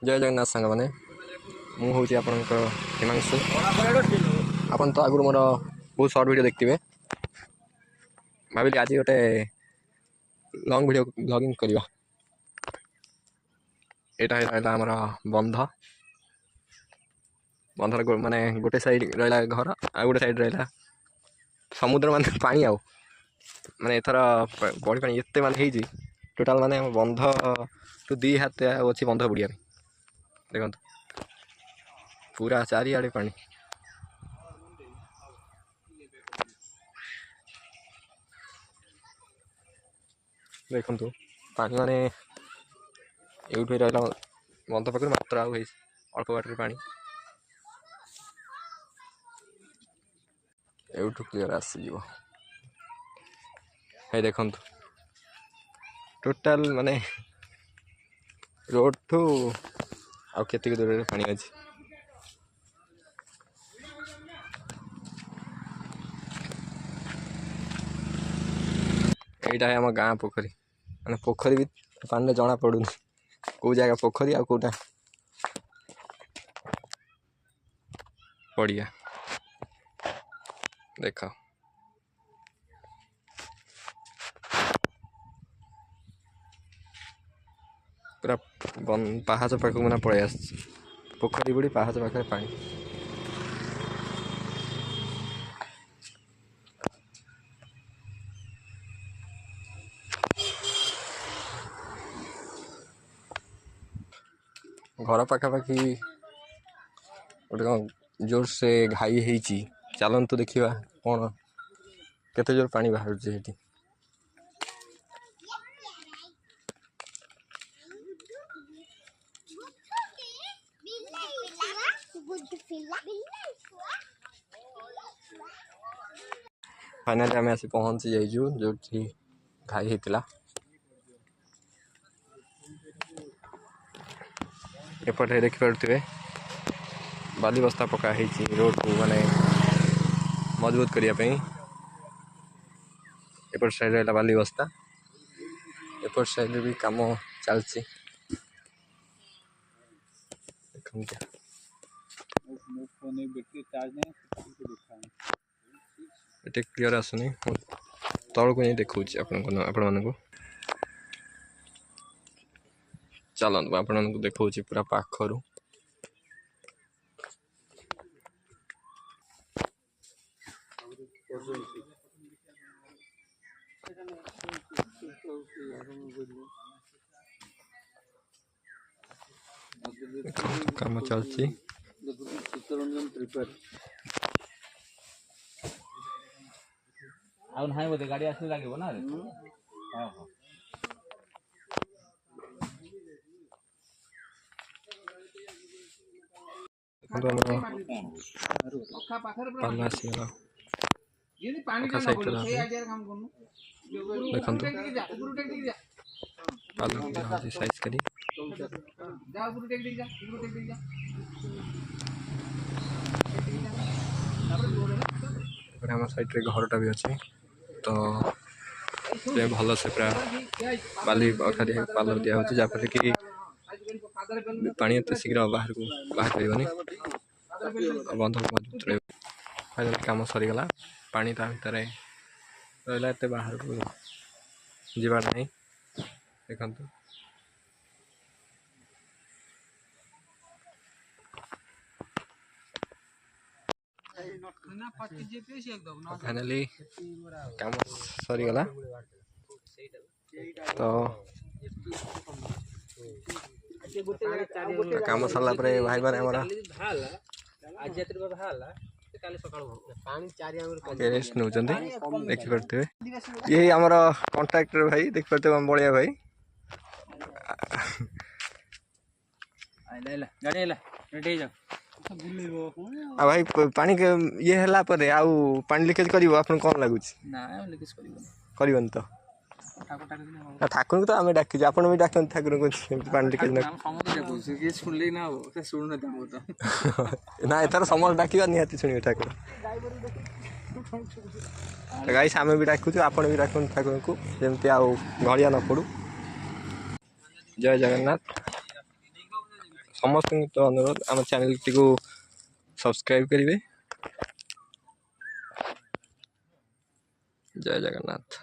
जय जगन्नाथ सांग मैंने मुझे आपण हिमांशु आपन तो आगुरी मोर बहुत सर्ट वीडियो देखते भाविली आज गोटे लंग वीडियो ब्लॉगिंग करवा यहाँ आमर बंध बंधर माने गोटे साइड रहा घर आ गोटे साइड रहा समुद्र मान पानी आउ माने एथर बड़ी पानी एत मान टोटाल माने बंध टू 2 हाथ अच्छी बंध बुड़िया देखो पूरा चारिआडे पानी देखु पानी माने यूट्यूब रहा बंध पाखे मात्र आउ अल्प बाटर पानी एवठू क्लीयर आसीज है देखु टोटाल माने रोड ठू आउ केतिक दूर रे पानी अछि एटा है आम गाँ पोखरी माने पोखरी भी पानी जना पड़ुनी कौ जगह पोखरी आ कौटा पड़िया देख पूरा पहाच पाखक मैंने पड़े आस पोखरी बुड़ी पहाच पाखे पानी घर पाखापाखि गोटे जोर से घाई है चलतु देखा कौन केते जोर पानी बाहर फाइनाली आम आसी पहुँची जाइजु जो घाई होता एपटे देखिपे बाली बस्ता पकाई रोड को माने मजबूत करने एपट साइड रहा बाली बस्ता एपट साइड भी काम चलती ये क्लीयर आसुनी तल को नहीं देखा आपण मानक चलतु आपण मानक देखा पूरा पाखर काम चलती गाड़ी आसले लगे ना देखु साइज करी आम साइड रे घरटा भी अच्छे तो भल से पूरा बाली अखा पाल दिया जहाँफल कि पानी एत शीघ्र बाहर को बाहर पारन बंध मजबूत रही कम सरीगला पानी ता भर रहा एत बाहर को जीवार नहीं देखु फाइनाली काम सरीगला तो काम सरला भाई मैंने रेस्ट नौ देखिपे यही आमर कंट्राक्टर भाई देखिपे बलिया भाई भाई पानी ये है पानी लिकेज कर कौन लगुच कर तो ठाकुर को तो आम डाक आप भी डाक ठाकुर को पानी लिकेज ना एथर समस्त डाक निहाती शुणे ठाकुर गाइस आम भी डाकुचु आप भी डाक ठाकुर को जमती आलिया न पड़ू जय जगन्नाथ ସମସ୍ତଙ୍କୁ ତ ଅନୁରୋଧ ଆମ ଚ୍ୟାନେଲଟିକୁ ସବସ୍କ୍ରାଇବ୍ କରିବେ। ଜୟ ଜଗନ୍ନାଥ।